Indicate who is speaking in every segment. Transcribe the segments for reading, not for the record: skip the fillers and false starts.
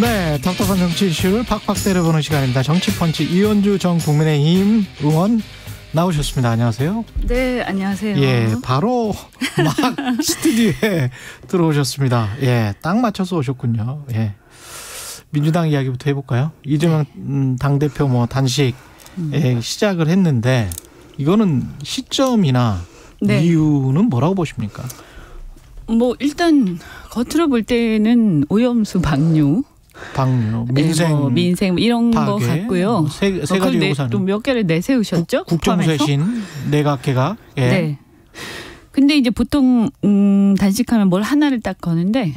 Speaker 1: 네, 답답한 정치 이슈를 팍팍 때려보는 시간입니다. 정치펀치 이현주 전 국민의힘 의원 나오셨습니다. 안녕하세요.
Speaker 2: 네, 안녕하세요.
Speaker 1: 예, 바로 막 스튜디오에 들어오셨습니다. 예, 딱 맞춰서 오셨군요. 예, 민주당 이야기부터 해볼까요? 이재명 당대표 뭐 단식 시작을 했는데 이거는 시점이나
Speaker 2: 네.
Speaker 1: 이유는 뭐라고 보십니까?
Speaker 2: 뭐 일단 겉으로 볼 때는 오염수 방류, 민생, 민생 이런
Speaker 1: 파괴,
Speaker 2: 거 같고요.
Speaker 1: 세 가지 요구사항.
Speaker 2: 또 몇 개를 내세우셨죠?
Speaker 1: 국정쇄신, 내각개각. 예.
Speaker 2: 네. 근데 이제 보통 단식하면 뭘 하나를 딱 거는데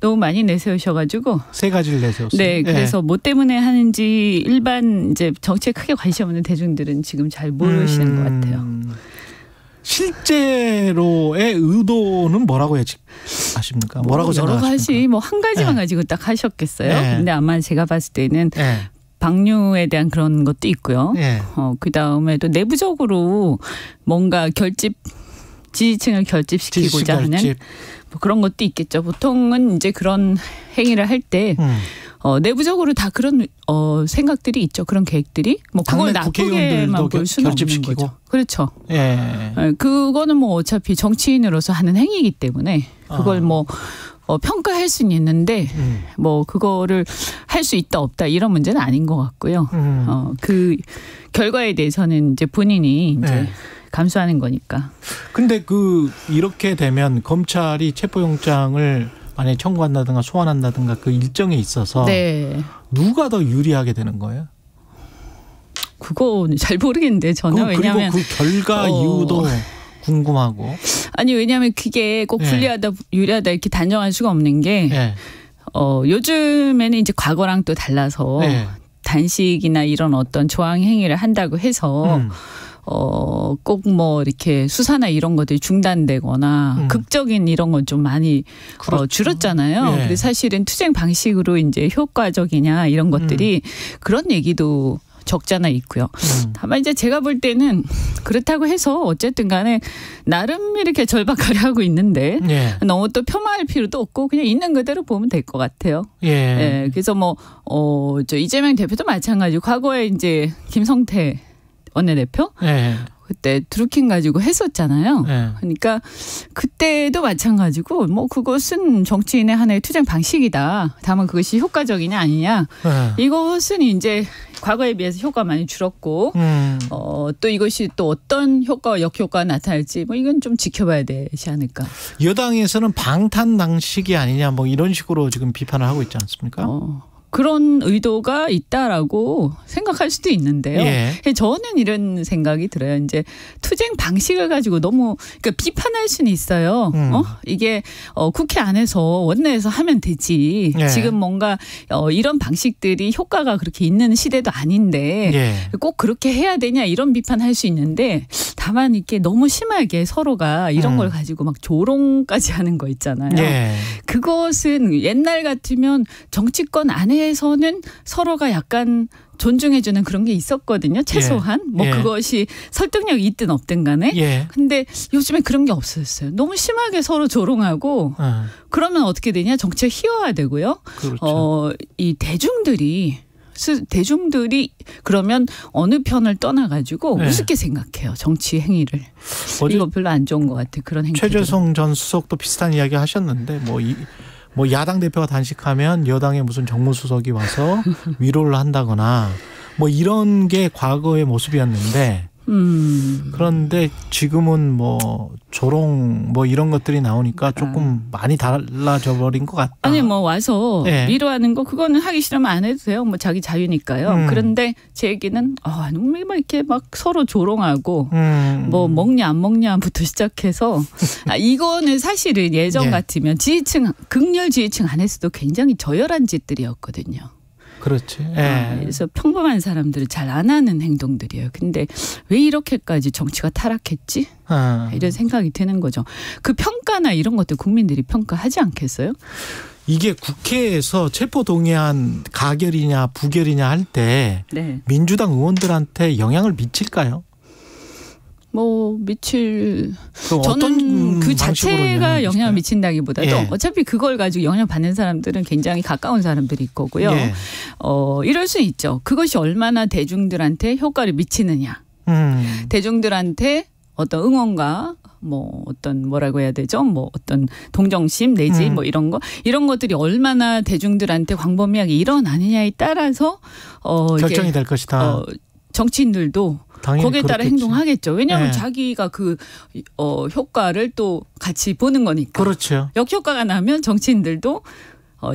Speaker 2: 너무 많이 내세우셔가지고
Speaker 1: 세 가지를 내세웠어요.
Speaker 2: 네, 그래서 뭐 때문에 하는지 일반 이제 정치에 크게 관심 없는 대중들은 지금 잘 모르시는 것 같아요.
Speaker 1: 실제로의 의도는 뭐라고 예측하십니까? 뭐라고 생각하십니까?
Speaker 2: 여러 가지 뭐 한 가지만 가지고 딱 하셨겠어요. 근데 아마 제가 봤을 때는 방류에 대한 그런 것도 있고요. 그 다음에도 내부적으로 뭔가 지지층을 결집시키고자 하는 뭐 그런 것도 있겠죠. 보통은 이제 그런 행위를 할 때 내부적으로 다 그런 생각들이 있죠. 그런 계획들이 뭐 그걸 나쁘게만 볼 수는 없는 거죠. 그렇죠. 그거는 뭐 어차피 정치인으로서 하는 행위이기 때문에 그걸 뭐 평가할 수는 있는데 뭐 그거를 할 수 있다 없다 이런 문제는 아닌 것 같고요. 그 결과에 대해서는 이제 본인이 이제 감수하는 거니까.
Speaker 1: 근데 이렇게 되면 검찰이 체포영장을 만약에 청구한다든가 소환한다든가 그 일정에 있어서 누가 더 유리하게 되는 거예요?
Speaker 2: 그거는 잘 모르겠는데 저는 왜냐하면
Speaker 1: 그리고 그 결과 이유도 궁금하고.
Speaker 2: 아니 왜냐하면 그게 꼭 불리하다 유리하다 이렇게 단정할 수가 없는 게 요즘에는 이제 과거랑 또 달라서 단식이나 이런 어떤 저항 행위를 한다고 해서 꼭 뭐 이렇게 수사나 이런 것들이 중단되거나 극적인 이런 건 좀 많이 줄었잖아요. 근데 사실은 투쟁 방식으로 이제 효과적이냐 이런 것들이 그런 얘기도 적잖아 있고요. 다만 이제 제가 볼 때는 그렇다고 해서 어쨌든 간에 나름 이렇게 절박하게 하고 있는데 너무 또 폄하할 필요도 없고 그냥 있는 그대로 보면 될 것 같아요. 그래서 뭐 저 이재명 대표도 마찬가지고 과거에 이제 김성태 원내대표 그때 드루킹 가지고 했었잖아요. 그러니까 그때도 마찬가지고 뭐 그것은 정치인의 하나의 투쟁 방식이다. 다만 그것이 효과적이냐 아니냐. 이것은 이제 과거에 비해서 효과가 많이 줄었고 또 이것이 또 어떤 효과와 역효과가 나타날지 뭐 이건 좀 지켜봐야 되지 않을까.
Speaker 1: 여당에서는 방탄 방식이 아니냐 뭐 이런 식으로 지금 비판을 하고 있지 않습니까?
Speaker 2: 그런 의도가 있다라고 생각할 수도 있는데요. 저는 이런 생각이 들어요. 이제 투쟁 방식을 가지고 너무 그러니까 비판할 수는 있어요. 이게 국회 안에서 원내에서 하면 되지. 지금 뭔가 이런 방식들이 효과가 그렇게 있는 시대도 아닌데 꼭 그렇게 해야 되냐 이런 비판할 수 있는데 다만 이렇게 너무 심하게 서로가 이런 걸 가지고 막 조롱까지 하는 거 있잖아요. 그것은 옛날 같으면 정치권 안에서는 서로가 약간 존중해주는 그런 게 있었거든요. 최소한 뭐 그것이 설득력이 있든 없든 간에. 근데 요즘에 그런 게 없어졌어요. 너무 심하게 서로 조롱하고 그러면 어떻게 되냐. 정치가 희화화되고요. 이 대중들이 그러면 어느 편을 떠나가지고 우습게 생각해요. 정치 행위를. 이거 별로 안 좋은 것 같아요. 그런 행위들.
Speaker 1: 최재성 전 수석도 비슷한 이야기 하셨는데 뭐 야당 대표가 단식하면 여당의 무슨 정무수석이 와서 위로를 한다거나 뭐 이런 게 과거의 모습이었는데 그런데 지금은 뭐 조롱 뭐 이런 것들이 나오니까 조금 많이 달라져 버린 것 같다.
Speaker 2: 아니 뭐 와서 위로하는 거 그거는 하기 싫으면 안 해도 돼요. 뭐 자기 자유니까요. 그런데 제 얘기는 막 이렇게 막 서로 조롱하고 뭐 먹냐 안 먹냐부터 시작해서 이거는 사실은 예전 같으면 극렬 지지층 안에서도 굉장히 저열한 짓들이었거든요.
Speaker 1: 그렇지.
Speaker 2: 그래서 평범한 사람들은 잘 안 하는 행동들이에요. 근데 왜 이렇게까지 정치가 타락했지? 이런 생각이 드는 거죠. 그 평가나 이런 것들 국민들이 평가하지 않겠어요?
Speaker 1: 이게 국회에서 체포동의안 가결이냐 부결이냐 할 때 민주당 의원들한테 영향을 미칠까요?
Speaker 2: 뭐 미칠 저는 그 자체가 영향을 미친다기보다도
Speaker 1: 예.
Speaker 2: 어차피 그걸 가지고 영향 받는 사람들은 굉장히 가까운 사람들일 거고요.
Speaker 1: 예.
Speaker 2: 이럴 수 있죠. 그것이 얼마나 대중들한테 효과를 미치느냐. 대중들한테 어떤 응원과 뭐 어떤 뭐라고 해야 되죠? 뭐 어떤 동정심 내지 뭐 이런 것들이 얼마나 대중들한테 광범위하게 일어나느냐에 따라서
Speaker 1: 결정이 될 것이다.
Speaker 2: 정치인들도 거기에 따라
Speaker 1: 그렇겠지.
Speaker 2: 행동하겠죠. 왜냐하면
Speaker 1: 네.
Speaker 2: 자기가 그 효과를 또 같이 보는 거니까.
Speaker 1: 그렇죠.
Speaker 2: 역효과가 나면 정치인들도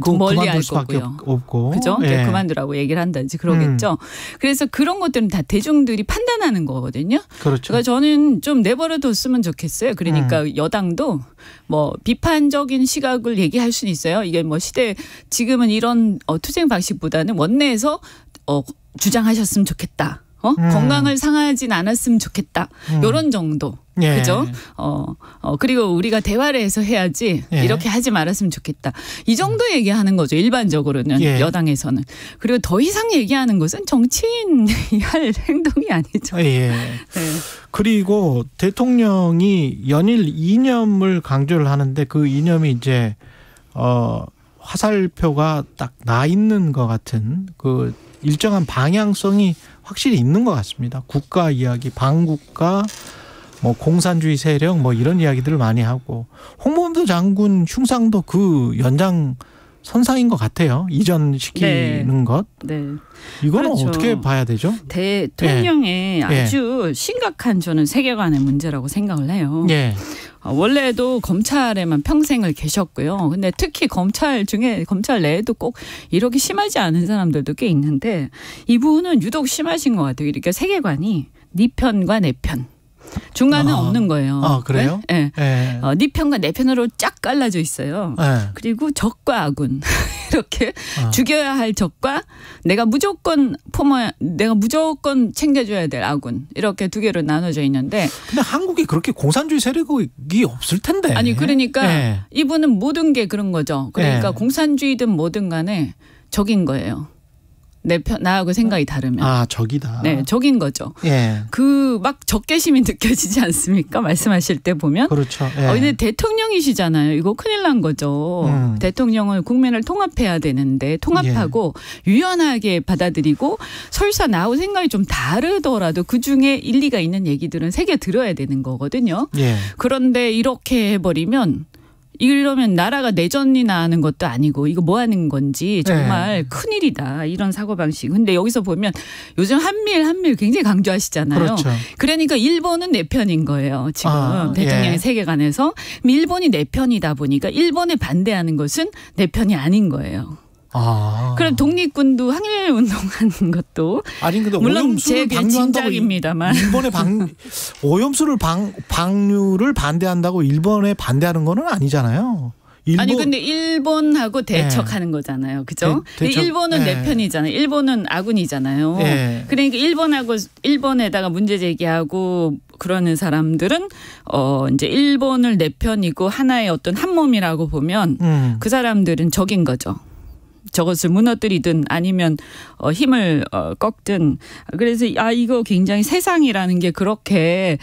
Speaker 2: 좀 멀리 할 거고요.
Speaker 1: 없고.
Speaker 2: 그죠?
Speaker 1: 예.
Speaker 2: 그만두라고 얘기를 한다든지 그러겠죠. 그래서 그런 것들은 다 대중들이 판단하는 거거든요.
Speaker 1: 그렇죠.
Speaker 2: 그러니까 저는 좀 내버려뒀으면 좋겠어요. 그러니까 여당도 뭐 비판적인 시각을 얘기할 수는 있어요. 이게 뭐 지금은 이런 투쟁 방식보다는 원내에서 주장하셨으면 좋겠다. 건강을 상하진 않았으면 좋겠다. 이런 정도.
Speaker 1: 예.
Speaker 2: 그죠? 그리고 우리가 대화를 해서 해야지
Speaker 1: 예.
Speaker 2: 이렇게 하지 말았으면 좋겠다. 이 정도 얘기하는 거죠. 일반적으로는
Speaker 1: 예.
Speaker 2: 여당에서는. 그리고 더 이상 얘기하는 것은 정치인이 할 행동이 아니죠.
Speaker 1: 예.
Speaker 2: 네.
Speaker 1: 그리고 대통령이 연일 이념을 강조를 하는데 그 이념이 이제 화살표가 딱 나 있는 것 같은 그 일정한 방향성이 확실히 있는 것 같습니다. 국가 이야기, 방국가, 뭐 공산주의 세력 뭐 이런 이야기들을 많이 하고 홍범도 장군 흉상도 그 연장 선상인 것 같아요. 이전시키는
Speaker 2: 네.
Speaker 1: 것.
Speaker 2: 네.
Speaker 1: 이거는
Speaker 2: 그렇죠.
Speaker 1: 어떻게 봐야 되죠?
Speaker 2: 대통령의 아주 심각한 저는 세계관의 문제라고 생각을 해요.
Speaker 1: 예.
Speaker 2: 원래도 검찰에만 평생을 계셨고요. 근데 특히 검찰 내에도 꼭 이렇게 심하지 않은 사람들도 꽤 있는데 이분은 유독 심하신 것 같아요. 이렇게 세계관이 네 편과 내 편. 중간은 없는 거예요.
Speaker 1: 그래요?
Speaker 2: 네.
Speaker 1: 예.
Speaker 2: 네 편과 내 편으로 쫙 갈라져 있어요.
Speaker 1: 예.
Speaker 2: 그리고 적과 아군 이렇게 죽여야 할 적과 내가 무조건 챙겨줘야 될 아군 이렇게 두 개로 나눠져 있는데.
Speaker 1: 근데 한국에 그렇게 공산주의 세력이 없을 텐데.
Speaker 2: 아니 그러니까
Speaker 1: 예.
Speaker 2: 이분은 모든 게 그런 거죠. 그러니까
Speaker 1: 예.
Speaker 2: 공산주의든 뭐든 간에 적인 거예요. 나하고 생각이 다르면.
Speaker 1: 적이다.
Speaker 2: 네, 적인 거죠.
Speaker 1: 예.
Speaker 2: 막 적개심이 느껴지지 않습니까? 말씀하실 때 보면.
Speaker 1: 그렇죠. 예.
Speaker 2: 근데 대통령이시잖아요. 이거 큰일 난 거죠. 대통령은 국민을 통합해야 되는데 통합하고 유연하게 받아들이고 설사 나하고 생각이 좀 다르더라도 그중에 일리가 있는 얘기들은 새겨 들어야 되는 거거든요.
Speaker 1: 예.
Speaker 2: 그런데 이렇게 해버리면 이러면 나라가 내전이 나는 것도 아니고 이거 뭐 하는 건지 정말 큰일이다. 이런 사고방식. 근데 여기서 보면 요즘 한밀 굉장히 강조하시잖아요.
Speaker 1: 그렇죠.
Speaker 2: 그러니까 일본은 내 편인 거예요. 지금 대통령의
Speaker 1: 예.
Speaker 2: 세계관에서. 일본이 내 편이다 보니까 일본에 반대하는 것은 내 편이 아닌 거예요. 그럼 독립군도 항일운동하는 것도
Speaker 1: 아니 근데
Speaker 2: 물론 제 짐작입니다만
Speaker 1: 일본의 오염수를 방류를 반대한다고 일본에 반대하는 거는 아니잖아요.
Speaker 2: 아니 근데 일본하고 대척하는 거잖아요. 그죠? 일본은 내 편이잖아요. 일본은 아군이잖아요. 그러니까 일본에다가 문제 제기하고 그러는 사람들은 이제 일본을 내 편이고 하나의 어떤 한 몸이라고 보면 그 사람들은 적인 거죠. 저것을 무너뜨리든 아니면 힘을 꺾든. 그래서 이거 굉장히 세상이라는 게 그렇게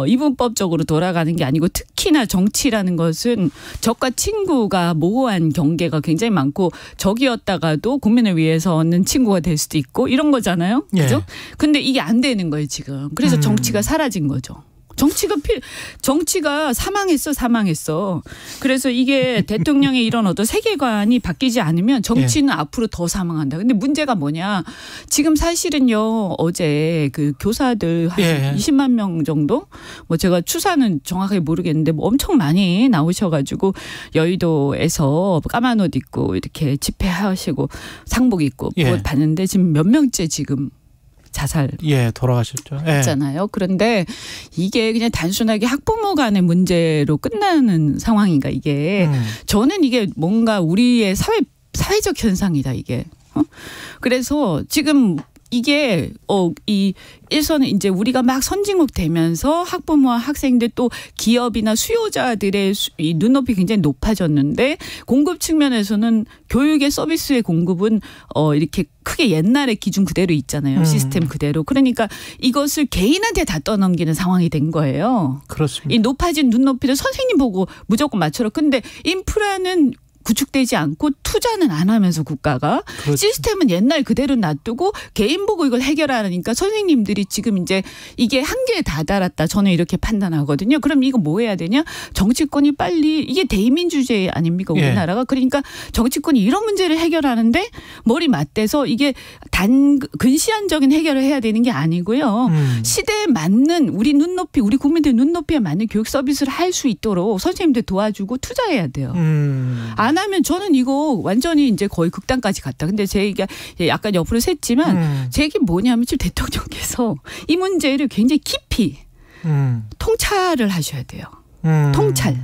Speaker 2: 이분법적으로 돌아가는 게 아니고 특히나 정치라는 것은 적과 친구가 모호한 경계가 굉장히 많고 적이었다가도 국민을 위해서는 친구가 될 수도 있고 이런 거잖아요. 그죠? 근데 이게 안 되는 거예요 지금. 그래서 정치가 사라진 거죠. 정치가 사망했어. 그래서 이게 대통령의 이런 어떤 세계관이 바뀌지 않으면 정치는 앞으로 더 사망한다. 근데 문제가 뭐냐. 지금 사실은요, 어제 그 교사들 한 20만 명 정도? 뭐 제가 추사는 정확하게 모르겠는데 뭐 엄청 많이 나오셔가지고 여의도에서 까만 옷 입고 이렇게 집회하시고 상복 입고 봤는데 지금 몇 명째 지금 자살.
Speaker 1: 돌아가셨죠.
Speaker 2: 했잖아요. 그런데 이게 그냥 단순하게 학부모 간의 문제로 끝나는 상황인가 이게. 저는 이게 뭔가 우리의 사회적 현상이다 이게. 그래서 지금 이게 이 일선은 이제 우리가 막 선진국 되면서 학부모와 학생들 또 기업이나 수요자들의 이 눈높이 굉장히 높아졌는데 공급 측면에서는 교육의 서비스의 공급은 이렇게 크게 옛날의 기준 그대로 있잖아요. 시스템 그대로. 그러니까 이것을 개인한테 다 떠넘기는 상황이 된 거예요.
Speaker 1: 그렇습니다.
Speaker 2: 이 높아진 눈높이를 선생님 보고 무조건 맞춰라. 근데 인프라는 구축되지 않고 투자는 안 하면서 국가가 그렇죠. 시스템은 옛날 그대로 놔두고 개인 보고 이걸 해결하니까 선생님들이 지금 이제 이게 한계에 다다랐다. 저는 이렇게 판단하거든요. 그럼 이거 뭐 해야 되냐? 정치권이 빨리 이게 대의민주주의 아닙니까? 우리나라가. 예. 그러니까 정치권이 이런 문제를 해결하는데 머리 맞대서 이게 근시안적인 해결을 해야 되는 게 아니고요. 시대에 맞는 우리 눈높이 우리 국민들 눈높이에 맞는 교육 서비스를 할 수 있도록 선생님들 도와주고 투자해야 돼요. 안 하면 저는 이거 완전히 이제 거의 극단까지 갔다. 근데 제 얘기가 약간 옆으로 샜지만 제 얘기 뭐냐면 지금 대통령께서 이 문제를 굉장히 깊이 통찰을 하셔야 돼요. 통찰.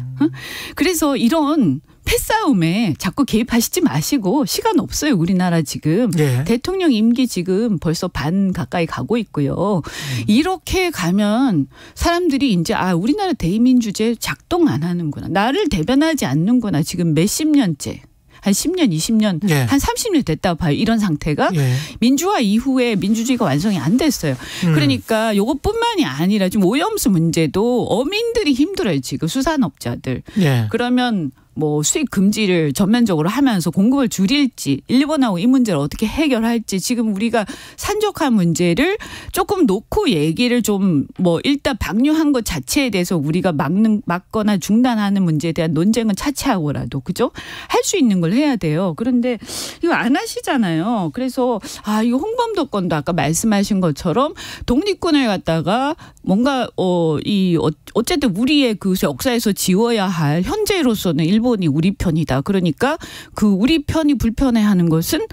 Speaker 2: 그래서 이런 패싸움에 자꾸 개입하시지 마시고 시간 없어요. 우리나라 지금. 예. 대통령 임기 지금 벌써 반 가까이 가고 있고요. 이렇게 가면 사람들이 이제 우리나라 대의민주주의 작동 안 하는구나. 나를 대변하지 않는구나. 지금 몇십 년째. 한 10년, 20년, 예. 한 30년 됐다고 봐요. 이런 상태가. 예. 민주화 이후에 민주주의가 완성이 안 됐어요. 그러니까 이것뿐만이 아니라 지금 오염수 문제도 어민들이 힘들어요. 지금 수산업자들. 예. 그러면 뭐 수입 금지를 전면적으로 하면서 공급을 줄일지 일본하고 이 문제를 어떻게 해결할지 지금 우리가 산적한 문제를 조금 놓고 얘기를 좀 뭐 일단 방류한 것 자체에 대해서 우리가 막거나 중단하는 문제에 대한 논쟁은 차치하고라도 그죠? 할 수 있는 걸 해야 돼요. 그런데 이거 안 하시잖아요. 그래서 이거 홍범도 건도 아까 말씀하신 것처럼 독립군을 갖다가 뭔가 어쨌든 우리의 그 역사에서 지워야 할 현재로서는 일본이 우리 편이다. 그러니까 그 우리 편이 불편해하는 것은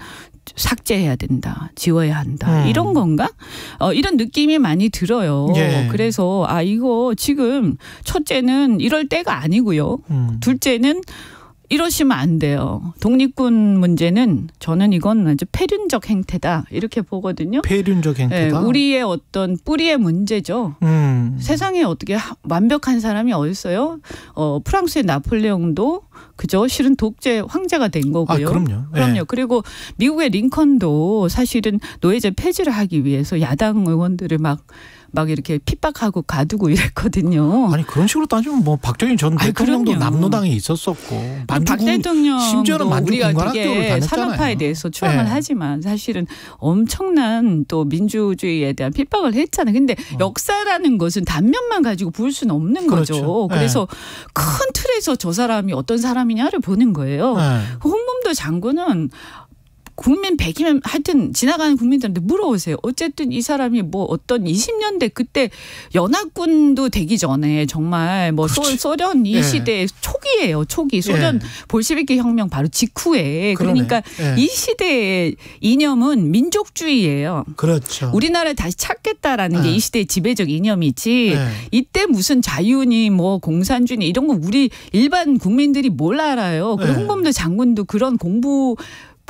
Speaker 2: 삭제해야 된다. 지워야 한다. 이런 건가? 이런 느낌이 많이 들어요. 예. 그래서 이거 지금 첫째는 이럴 때가 아니고요. 둘째는 이러시면 안 돼요. 독립군 문제는 저는 이건 아주 폐륜적 행태다. 이렇게 보거든요.
Speaker 1: 폐륜적 행태다.
Speaker 2: 네, 우리의 어떤 뿌리의 문제죠. 세상에 어떻게 완벽한 사람이 어디 있어요? 프랑스의 나폴레옹도 그죠? 실은 독재 황제가 된 거고요.
Speaker 1: 그럼요.
Speaker 2: 그럼요. 그리고 미국의 링컨도 사실은 노예제 폐지를 하기 위해서 야당 의원들을 막 이렇게 핍박하고 가두고 이랬거든요.
Speaker 1: 아니 그런 식으로 따지면 뭐 박정희 전 대통령도 남로당에 있었었고
Speaker 2: 박 대통령
Speaker 1: 심지어는
Speaker 2: 우리가
Speaker 1: 만주공관학교를
Speaker 2: 되게
Speaker 1: 다녔잖아요.
Speaker 2: 산업화에 대해서 추앙을 하지만 사실은 엄청난 또 민주주의에 대한 핍박을 했잖아요. 근데 역사라는 것은 단면만 가지고 볼 수는 없는
Speaker 1: 그렇죠.
Speaker 2: 거죠. 그래서 큰 틀에서 저 사람이 어떤 사람이냐를 보는 거예요. 홍범도 장군은 국민 100이면 하여튼 지나가는 국민들한테 물어보세요. 어쨌든 이 사람이 뭐 어떤 20년대 그때 연합군도 되기 전에 정말 뭐 소련 이 시대 초기예요. 초기. 소련 볼셰비키 혁명 바로 직후에. 그러니까 이 시대의 이념은 민족주의예요.
Speaker 1: 그렇죠.
Speaker 2: 우리나라를 다시 찾겠다라는 게 이 시대의 지배적 이념이지. 이때 무슨 자유니 뭐 공산주의니 이런 거 우리 일반 국민들이 뭘 알아요. 그리고 홍범도 장군도 그런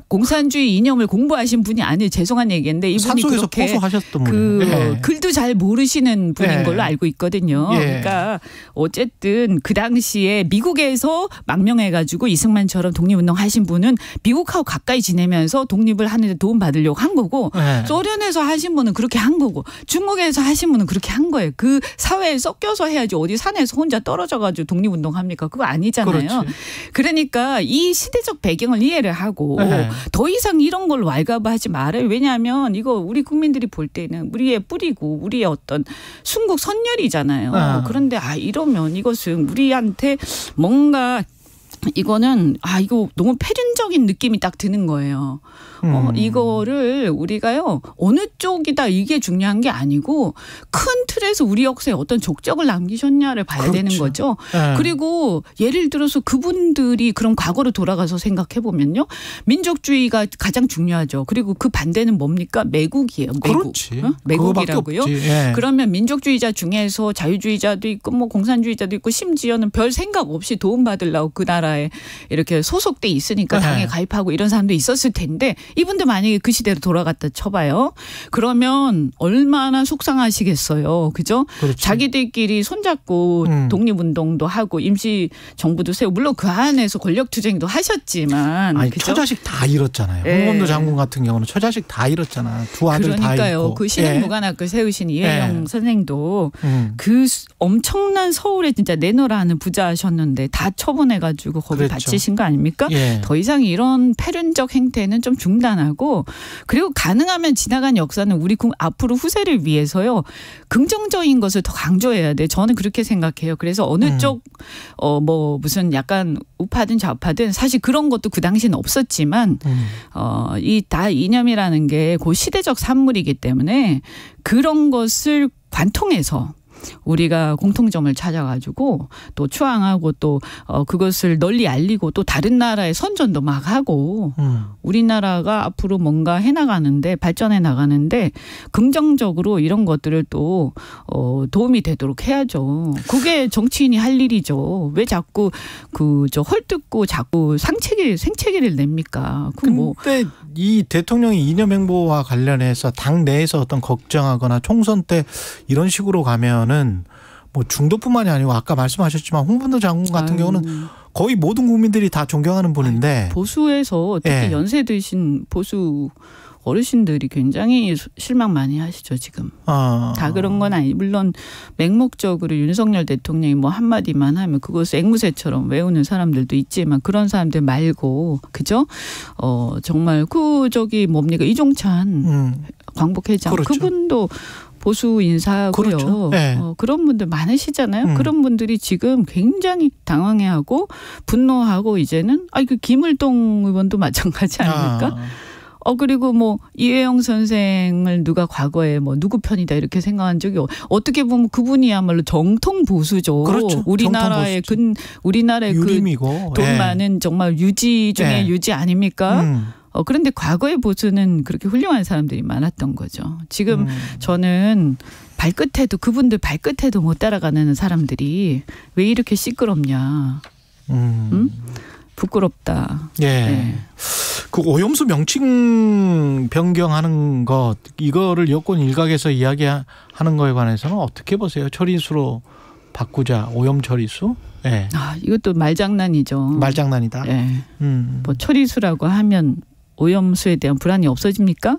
Speaker 2: 공산주의 이념을 공부하신 분이 아니에요. 죄송한 얘기인데 이분이 그렇게
Speaker 1: 포소하셨던 분이에요.
Speaker 2: 글도 잘 모르시는 분인 걸로 알고 있거든요. 그러니까 어쨌든 그 당시에 미국에서 망명해가지고 이승만처럼 독립운동 하신 분은 미국하고 가까이 지내면서 독립을 하는 데 도움받으려고 한 거고 소련에서 하신 분은 그렇게 한 거고 중국에서 하신 분은 그렇게 한 거예요. 그 사회에 섞여서 해야지 어디 산에서 혼자 떨어져가지고 독립운동 합니까? 그거 아니잖아요. 그렇지. 그러니까 이 시대적 배경을 이해를 하고 더 이상 이런 걸 왈가부하지 말아요. 왜냐하면 이거 우리 국민들이 볼 때는 우리의 뿌리고 우리의 어떤 순국 선열이잖아요. 그런데 이러면 이것은 우리한테 뭔가 이거는 이거 너무 폐륜적인 느낌이 딱 드는 거예요. 이거를 우리가요 어느 쪽이다 이게 중요한 게 아니고 큰 틀에서 우리 역사에 어떤 족적을 남기셨냐를 봐야 되는 거죠. 그리고 예를 들어서 그분들이 그런 과거로 돌아가서 생각해 보면요 민족주의가 가장 중요하죠. 그리고 그 반대는 뭡니까? 매국이에요. 매국. 매국이라고요. 그러면 민족주의자 중에서 자유주의자도 있고 뭐 공산주의자도 있고 심지어는 별 생각 없이 도움받으려고 그 나라에 이렇게 소속돼 있으니까 다 여당에 가입하고 이런 사람도 있었을 텐데 이분들 만약에 그 시대로 돌아갔다 쳐봐요. 그러면 얼마나 속상하시겠어요. 그죠? 그렇죠. 자기들끼리 손잡고 독립운동도 하고 임시정부도 세우고 물론 그 안에서 권력투쟁도 하셨지만.
Speaker 1: 아니, 처자식 다 잃었잖아요. 홍범도 장군 같은 경우는 처자식 다 잃었잖아. 두 아들 다 잃고.
Speaker 2: 그러니까요. 그 신흥무관학교 세우신 이혜영 선생도 그 엄청난 서울에 진짜 내노라 하는 부자셨는데 다 처분해가지고 거기 그렇죠. 바치신 거 아닙니까? 더 이상 이런 패륜적 행태는 좀 중단하고 그리고 가능하면 지나간 역사는 우리 앞으로 후세를 위해서요. 긍정적인 것을 더 강조해야 돼. 저는 그렇게 생각해요. 그래서 어느 쪽 뭐 무슨 약간 우파든 좌파든 사실 그런 것도 그 당시는 없었지만 이 다 이념이라는 게 그 시대적 산물이기 때문에 그런 것을 관통해서 우리가 공통점을 찾아가지고 또 추앙하고 또 그것을 널리 알리고 또 다른 나라의 선전도 막 하고 우리나라가 앞으로 뭔가 해나가는데 발전해 나가는데 긍정적으로 이런 것들을 또 도움이 되도록 해야죠. 그게 정치인이 할 일이죠. 왜 자꾸 저 헐뜯고 자꾸 생채기를 냅니까?
Speaker 1: 근데 이 대통령이 이념 행보와 관련해서 당 내에서 어떤 걱정하거나 총선 때 이런 식으로 가면은 뭐 중도뿐만이 아니고 아까 말씀하셨지만 홍범도 장군 같은 경우는 거의 모든 국민들이 다 존경하는 분인데
Speaker 2: 보수에서 특히 연세 드신 보수 어르신들이 굉장히 실망 많이 하시죠 지금. 다 그런 건 아니. 물론 맹목적으로 윤석열 대통령이 뭐 한마디만 하면 그것을 앵무새처럼 외우는 사람들도 있지만 그런 사람들 말고 그죠? 정말 뭡니까 이종찬 광복회장
Speaker 1: 그렇죠.
Speaker 2: 그분도 보수 인사고요.
Speaker 1: 그렇죠.
Speaker 2: 그런 분들 많으시잖아요. 그런 분들이 지금 굉장히 당황해하고 분노하고 이제는 그 김을동 의원도 마찬가지 아닙니까? 그리고 뭐 이혜영 선생을 누가 과거에 뭐 누구 편이다 이렇게 생각한 적이 어떻게 보면 그분이야말로 정통 보수죠.
Speaker 1: 그렇죠.
Speaker 2: 우리나라의 우리나라의
Speaker 1: 유림이고.
Speaker 2: 돈 많은 정말 유지 중에 유지 아닙니까? 그런데 과거의 보수는 그렇게 훌륭한 사람들이 많았던 거죠. 지금 저는 그분들 발끝에도 못 따라가는 사람들이 왜 이렇게 시끄럽냐. 부끄럽다.
Speaker 1: 그 오염수 명칭 변경하는 것 이거를 여권 일각에서 이야기하는 거에 관해서는 어떻게 보세요? 처리수로 바꾸자. 오염 처리수?
Speaker 2: 이것도 말장난이죠.
Speaker 1: 말장난이다.
Speaker 2: 뭐 처리수라고 하면 오염수에 대한 불안이 없어집니까?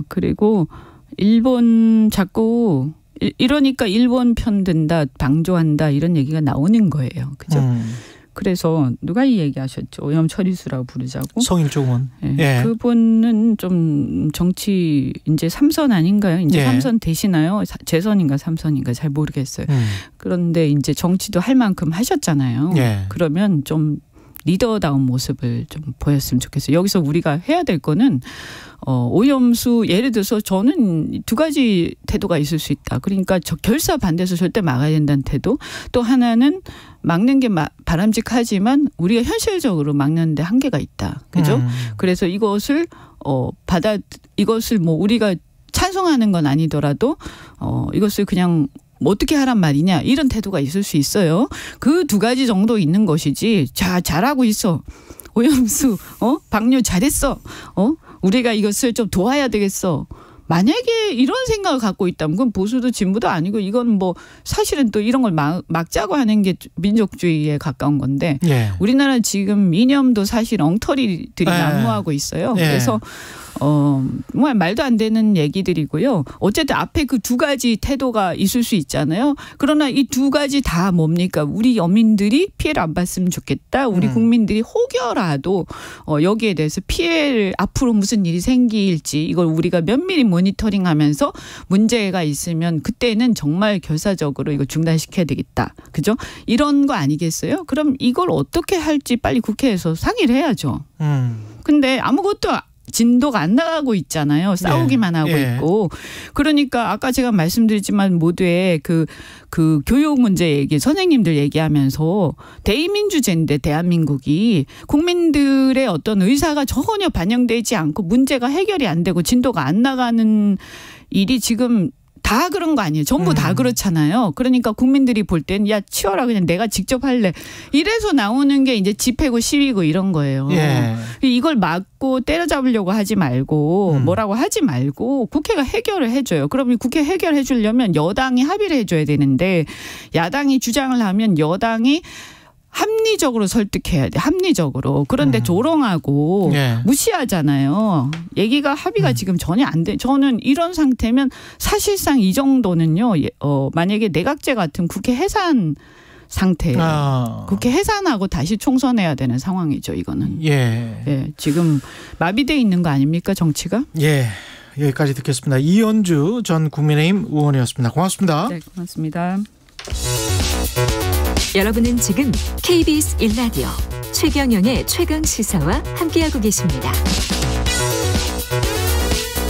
Speaker 2: 그리고 일본 자꾸 이러니까 일본 편 든다, 방조한다 이런 얘기가 나오는 거예요. 그죠? 그래서 누가 이 얘기하셨죠? 오염 처리수라고 부르자고.
Speaker 1: 성일종 의원.
Speaker 2: 그분은 좀 정치 이제 3선 아닌가요? 이제 3선 되시나요? 재선인가 3선인가 잘 모르겠어요. 그런데 이제 정치도 할 만큼 하셨잖아요. 그러면 좀 리더다운 모습을 좀 보였으면 좋겠어요. 여기서 우리가 해야 될 거는 오염수 예를 들어서 저는 두 가지 태도가 있을 수 있다. 그러니까 결사 반대해서 절대 막아야 된다는 태도. 또 하나는 막는 게 바람직하지만 우리가 현실적으로 막는 데 한계가 있다. 그죠? 그래서 이것을 이것을 뭐 우리가 찬성하는 건 아니더라도 이것을 그냥 뭐 어떻게 하란 말이냐 이런 태도가 있을 수 있어요. 그 두 가지 정도 있는 것이지. 잘하고 있어. 오염수 방류 잘했어. 우리가 이것을 좀 도와야 되겠어. 만약에 이런 생각을 갖고 있다면 그건 보수도 진보도 아니고 이건 뭐 사실은 또 이런 걸 막자고 하는 게 민족주의에 가까운 건데 우리나라 지금 이념도 사실 엉터리들이 난무하고 있어요. 그래서 정말 말도 안 되는 얘기들이고요. 어쨌든 앞에 그 두 가지 태도가 있을 수 있잖아요. 그러나 이 두 가지 다 뭡니까? 우리 여민들이 피해를 안 봤으면 좋겠다. 우리 국민들이 혹여라도 여기에 대해서 피해를 앞으로 무슨 일이 생길지 이걸 우리가 면밀히 모니터링하면서 문제가 있으면 그때는 정말 결사적으로 이거 중단시켜야 되겠다. 그죠? 이런 거 아니겠어요? 그럼 이걸 어떻게 할지 빨리 국회에서 상의를 해야죠. 근데 아무것도 진도가 안 나가고 있잖아요. 싸우기만 하고 있고. 그러니까 아까 제가 말씀드렸지만 모두의 그 교육 문제 얘기 선생님들 얘기하면서 대의민주제인데 대한민국이 국민들의 어떤 의사가 전혀 반영되지 않고 문제가 해결이 안 되고 진도가 안 나가는 일이 지금 다 그런 거 아니에요. 전부 다 그렇잖아요. 그러니까 국민들이 볼 땐 야 치워라 그냥 내가 직접 할래. 이래서 나오는 게 이제 집회고 시위고 이런 거예요.
Speaker 1: 예.
Speaker 2: 이걸 막고 때려잡으려고 하지 말고 뭐라고 하지 말고 국회가 해결을 해줘요. 그러면 국회 해결해 주려면 여당이 합의를 해줘야 되는데 야당이 주장을 하면 여당이 합리적으로 설득해야 돼. 합리적으로. 그런데 조롱하고
Speaker 1: 예.
Speaker 2: 무시하잖아요. 얘기가 합의가 지금 전혀 안 돼. 저는 이런 상태면 사실상 이 정도는요. 만약에 내각제 같은 국회 해산 상태예요. 국회 해산하고 다시 총선해야 되는 상황이죠. 이거는.
Speaker 1: 예.
Speaker 2: 예. 지금 마비돼 있는 거 아닙니까 정치가?
Speaker 1: 예. 여기까지 듣겠습니다. 이현주 전 국민의힘 의원이었습니다. 고맙습니다.
Speaker 2: 네, 고맙습니다.
Speaker 3: 여러분은 지금 KBS 1라디오 최경영의 최강시사와 함께하고 계십니다.